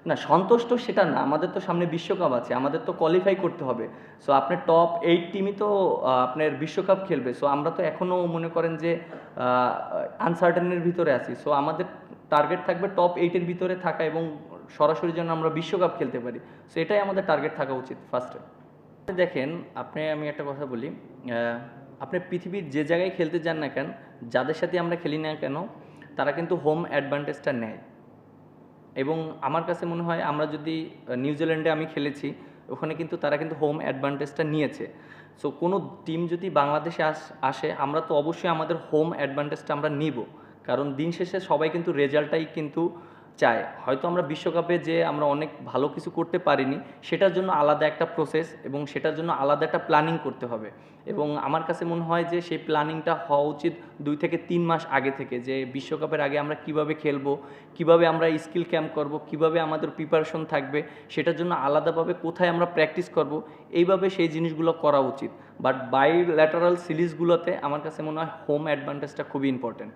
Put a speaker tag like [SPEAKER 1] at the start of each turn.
[SPEAKER 1] না সন্তুষ্ট সেটা না, আমাদের তো সামনে বিশ্বকাপ আছে, আমাদের তো কোয়ালিফাই করতে হবে। সো আপনার টপ 8 টিমই তো আপনার বিশ্বকাপ খেলবে। সো আমরা তো এখনও মনে করেন যে আনসার্টেনের ভিতরে আছি। সো আমাদের টার্গেট থাকবে টপ 8 এর ভিতরে থাকা এবং সরাসরি যেন আমরা বিশ্বকাপ খেলতে পারি। সো এটাই আমাদের টার্গেট থাকা উচিত ফার্স্টে। দেখেন, আমি একটা কথা বলি, আপনি পৃথিবীর যে জায়গায় খেলতে যান না কেন, যাদের সাথে আমরা খেলি না কেন, তারা কিন্তু হোম অ্যাডভান্টেজটা নেয়। এবং আমার কাছে মনে হয় আমরা যদি নিউজিল্যান্ডে আমি খেলেছি, ওখানে কিন্তু তারা কিন্তু হোম অ্যাডভান্টেজটা নিয়েছে। সো কোনো টিম যদি বাংলাদেশে আসে, আমরা তো অবশ্যই আমাদের হোম অ্যাডভান্টেজটা আমরা নিব। কারণ দিন শেষে সবাই কিন্তু রেজাল্টটাই কিন্তু চায়। হয়তো আমরা বিশ্বকাপে যে আমরা অনেক ভালো কিছু করতে পারিনি, সেটার জন্য আলাদা একটা প্রসেস এবং সেটার জন্য আলাদা একটা প্ল্যানিং করতে হবে। এবং আমার কাছে মনে হয় যে সেই প্ল্যানিংটা হওয়া উচিত 2 থেকে 3 মাস আগে থেকে, যে বিশ্বকাপের আগে আমরা কিভাবে খেলবো, কিভাবে আমরা স্কিল ক্যাম্প করব, কিভাবে আমাদের প্রিপারেশন থাকবে, সেটার জন্য আলাদাভাবে কোথায় আমরা প্র্যাকটিস করব, এইভাবে সেই জিনিসগুলো করা উচিত। বাট বাইল্যাটারাল সিরিজগুলোতে আমার কাছে মনে হয় হোম অ্যাডভান্টেজটা খুবই ইম্পর্ট্যান্ট।